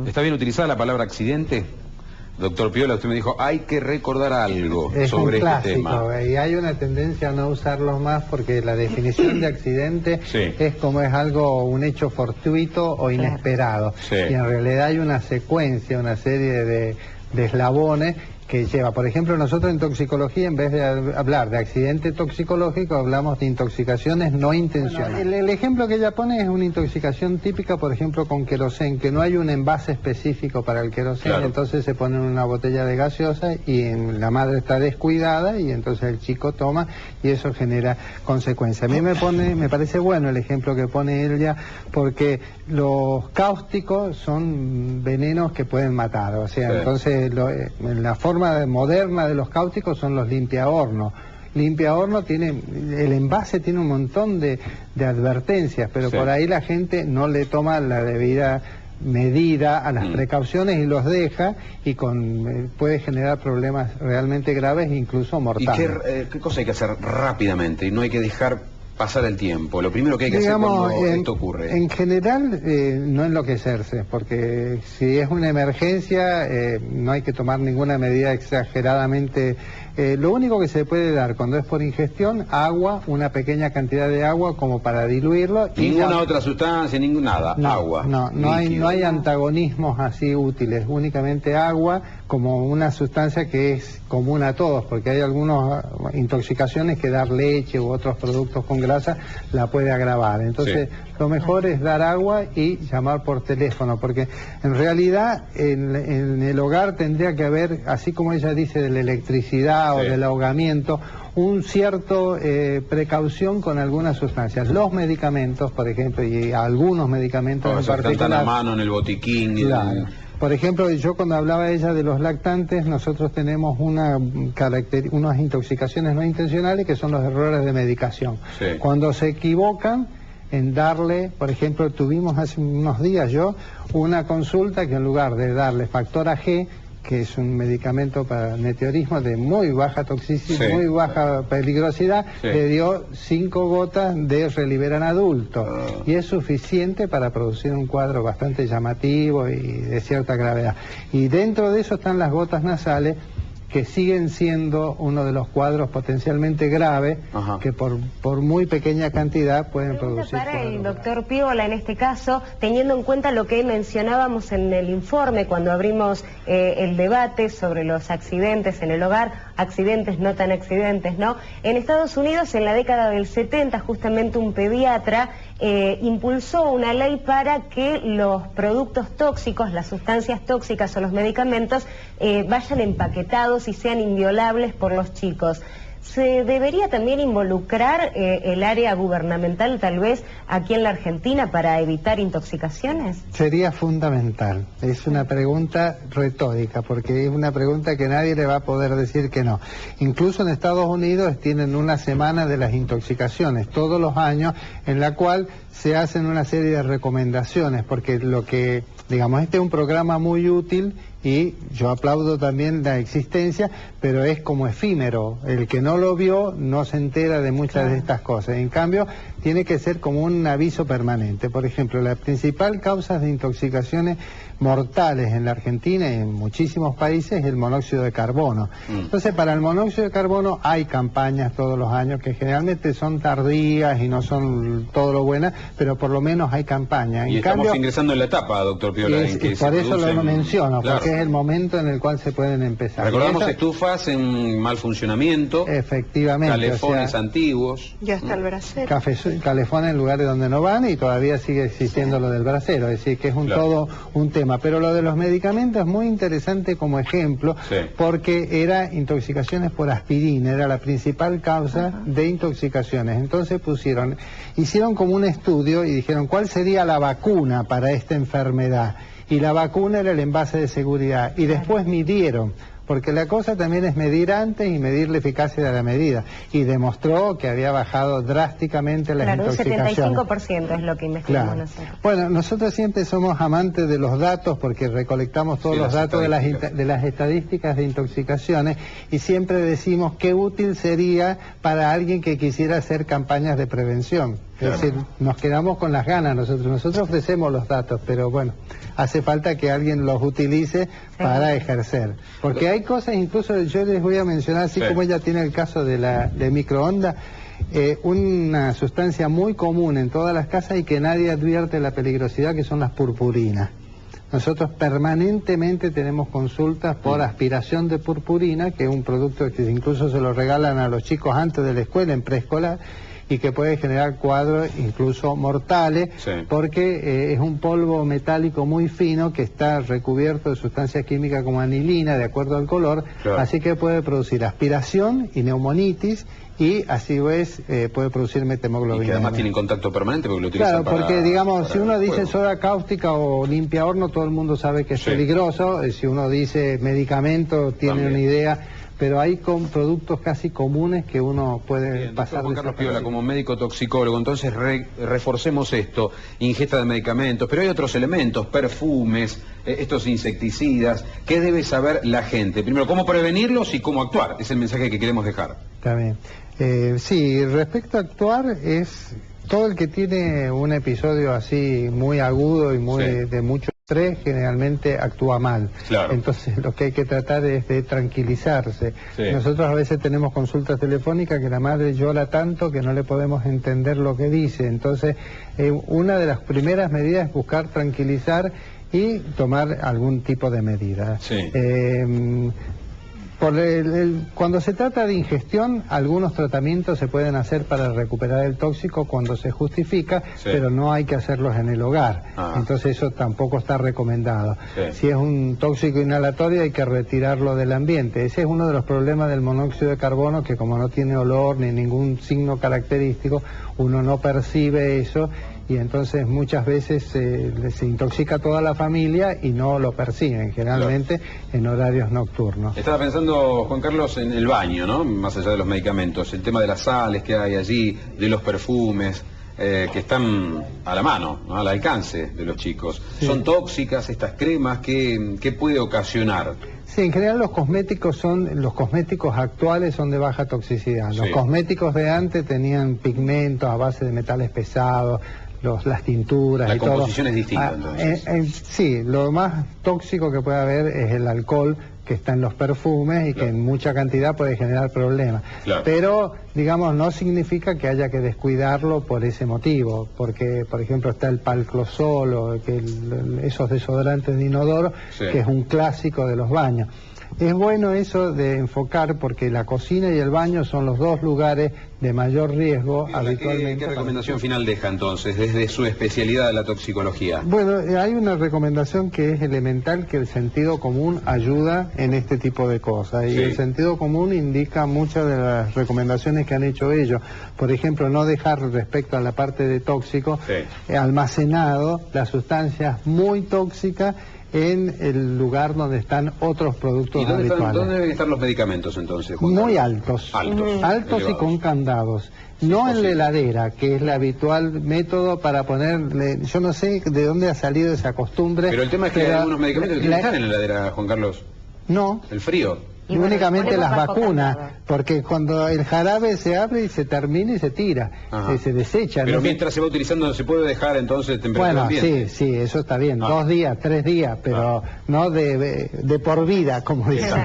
¿Está bien utilizada la palabra accidente? Doctor Piola, usted me dijo, hay que recordar algo sobre este tema. Y hay una tendencia a no usarlos más porque la definición de accidente es como es algo, un hecho fortuito o inesperado. Y en realidad hay una secuencia, una serie de eslabones que lleva, por ejemplo, nosotros en toxicología, en vez de hablar de accidente toxicológico, hablamos de intoxicaciones no intencionales. Bueno, el ejemplo que ella pone es una intoxicación típica, por ejemplo, con querosén, que no hay un envase específico para el querosén, entonces se pone en una botella de gaseosa y la madre está descuidada y entonces el chico toma y eso genera consecuencias. A mí me parece bueno el ejemplo que pone ella, porque los cáusticos son venenos que pueden matar, o sea, entonces la forma moderna de los cáusticos son los limpiahornos. Limpiahorno tiene, el envase tiene un montón de advertencias, pero por ahí la gente no le toma la debida medida a las precauciones y los deja y puede generar problemas realmente graves, incluso mortales. ¿Y qué cosa hay que hacer rápidamente? Y no hay que dejar pasar el tiempo. Lo primero que hay que hacer cuando esto ocurre. En general, no enloquecerse, porque si es una emergencia, no hay que tomar ninguna medida exageradamente. Lo único que se puede dar cuando es por ingestión, agua, una pequeña cantidad de agua como para diluirlo. Ninguna otra sustancia, nada, agua. No hay antagonismos así útiles, únicamente agua como una sustancia que es común a todos, porque hay algunas intoxicaciones que dar leche u otros productos con grasa la puede agravar. Entonces, lo mejor es dar agua y llamar por teléfono, porque en realidad en el hogar tendría que haber, así como ella dice de la electricidad o del ahogamiento, un cierto precaución con algunas sustancias. Los medicamentos, por ejemplo, y algunos medicamentos en particular, están a mano en el botiquín. Por ejemplo, yo cuando hablaba ella de los lactantes, nosotros tenemos unas intoxicaciones no intencionales que son los errores de medicación. Cuando se equivocan en darle, por ejemplo, tuvimos hace unos días una consulta que en lugar de darle Factora G, que es un medicamento para meteorismo de muy baja toxicidad, muy baja peligrosidad, le dio 5 gotas de Reliberan adulto. Y es suficiente para producir un cuadro bastante llamativo y de cierta gravedad. Y dentro de eso están las gotas nasales, que siguen siendo uno de los cuadros potencialmente graves, que por muy pequeña cantidad pueden producir para el doctor Piola, en este caso, teniendo en cuenta lo que mencionábamos en el informe cuando abrimos el debate sobre los accidentes en el hogar, accidentes, no tan accidentes, ¿no? En Estados Unidos, en la década del 70, justamente un pediatra impulsó una ley para que los productos tóxicos, las sustancias tóxicas o los medicamentos vayan empaquetados y sean inviolables por los chicos. ¿Se debería también involucrar el área gubernamental, tal vez, aquí en la Argentina para evitar intoxicaciones? Sería fundamental. Es una pregunta retórica, porque es una pregunta que nadie le va a poder decir que no. Incluso en Estados Unidos tienen una semana de las intoxicaciones, todos los años, en la cual se hacen una serie de recomendaciones, porque este es un programa muy útil y yo aplaudo también la existencia, pero es como efímero. El que no lo vio no se entera de muchas de estas cosas. En cambio, tiene que ser como un aviso permanente. Por ejemplo, la principal causa de intoxicaciones mortales en la Argentina y en muchísimos países es el monóxido de carbono. Entonces, para el monóxido de carbono hay campañas todos los años que generalmente son tardías y no son todo lo buenas, pero por lo menos hay campañas. Y estamos ingresando en la etapa, doctor Piola, en que por eso lo menciono, porque es el momento en el cual se pueden empezar. Recordamos estufas en mal funcionamiento, efectivamente, calefones antiguos. Ya está el brasero. Calefones en lugares donde no van y todavía sigue existiendo lo del brasero, es decir, que es todo un tema. Pero lo de los medicamentos es muy interesante como ejemplo, porque era intoxicaciones por aspirina, era la principal causa de intoxicaciones. Entonces hicieron como un estudio y dijeron cuál sería la vacuna para esta enfermedad. Y la vacuna era el envase de seguridad. Y después midieron, porque la cosa también es medir antes y medir la eficacia de la medida. Y demostró que había bajado drásticamente las intoxicaciones. Un 75% es lo que investigamos nosotros. Bueno, nosotros siempre somos amantes de los datos porque recolectamos todos los datos de las estadísticas de intoxicaciones y siempre decimos qué útil sería para alguien que quisiera hacer campañas de prevención. Claro. Es decir, nos quedamos con las ganas nosotros ofrecemos los datos, pero bueno, hace falta que alguien los utilice para ejercer. Porque hay cosas, incluso yo les voy a mencionar, así como ella tiene el caso de microondas, una sustancia muy común en todas las casas y que nadie advierte la peligrosidad, que son las purpurinas. Nosotros permanentemente tenemos consultas por aspiración de purpurina, que es un producto que incluso se lo regalan a los chicos antes de la escuela, en preescolar, y que puede generar cuadros incluso mortales, porque es un polvo metálico muy fino que está recubierto de sustancias químicas como anilina, de acuerdo al color, así que puede producir aspiración y neumonitis, y así puede producir methemoglobina. Y que además tienen contacto permanente porque lo utilizan para... Claro, porque digamos, si uno dice soda cáustica o limpia horno, todo el mundo sabe que es peligroso. Si uno dice medicamento, tiene una idea, pero hay productos casi comunes que uno puede pasar. Juan Carlos Piola, como médico toxicólogo, entonces reforcemos esto, ingesta de medicamentos, pero hay otros elementos, perfumes, estos insecticidas. ¿Qué debe saber la gente? Primero, cómo prevenirlos y cómo actuar, es el mensaje que queremos dejar. Está bien. Sí, respecto a actuar, es todo el que tiene un episodio así muy agudo y de mucho estrés, generalmente actúa mal. Entonces lo que hay que tratar es de tranquilizarse. Nosotros a veces tenemos consultas telefónicas que la madre llora tanto que no le podemos entender lo que dice. Entonces una de las primeras medidas es buscar tranquilizar y tomar algún tipo de medida. Cuando se trata de ingestión, algunos tratamientos se pueden hacer para recuperar el tóxico cuando se justifica, pero no hay que hacerlos en el hogar. Entonces eso tampoco está recomendado. Si es un tóxico inhalatorio hay que retirarlo del ambiente. Ese es uno de los problemas del monóxido de carbono, que como no tiene olor ni ningún signo característico, uno no percibe eso, y entonces muchas veces se intoxica toda la familia y no lo perciben, generalmente en horarios nocturnos. Estaba pensando, Juan Carlos, en el baño, ¿no? Más allá de los medicamentos, el tema de las sales que hay allí, de los perfumes, que están a la mano, ¿no? Al alcance de los chicos. ¿Son tóxicas estas cremas? ¿Qué puede ocasionar? Sí, en general los cosméticos actuales son de baja toxicidad. Los cosméticos de antes tenían pigmentos a base de metales pesados, las tinturas y todo. La composición es distinta, entonces. Sí, lo más tóxico que puede haber es el alcohol, que está en los perfumes y que en mucha cantidad puede generar problemas. Pero, digamos, no significa que haya que descuidarlo por ese motivo, porque, por ejemplo, está el palclosol o esos desodorantes de inodoro, que es un clásico de los baños. Es bueno eso de enfocar, porque la cocina y el baño son los dos lugares de mayor riesgo habitualmente. ¿Qué recomendación final deja entonces desde su especialidad de la toxicología? Bueno, hay una recomendación que es elemental, que el sentido común ayuda en este tipo de cosas, y el sentido común indica muchas de las recomendaciones que han hecho ellos. Por ejemplo, no dejar, respecto a la parte de tóxico, almacenado las sustancias muy tóxicas en el lugar donde están otros productos habituales. ¿Dónde deben estar los medicamentos entonces, Juan? Muy altos. Altos y con candados. No en la heladera, que es el habitual método para ponerle... Yo no sé de dónde ha salido esa costumbre. Pero el tema es que hay algunos medicamentos que no están en la heladera, Juan Carlos. No. El frío. Y únicamente las vacunas, porque cuando el jarabe se abre y se termina y se tira, se desecha. Pero mientras se va utilizando, ¿se puede dejar entonces temperatura ambiente? Sí, eso está bien, 2 días, 3 días, pero no de por vida, como dicen.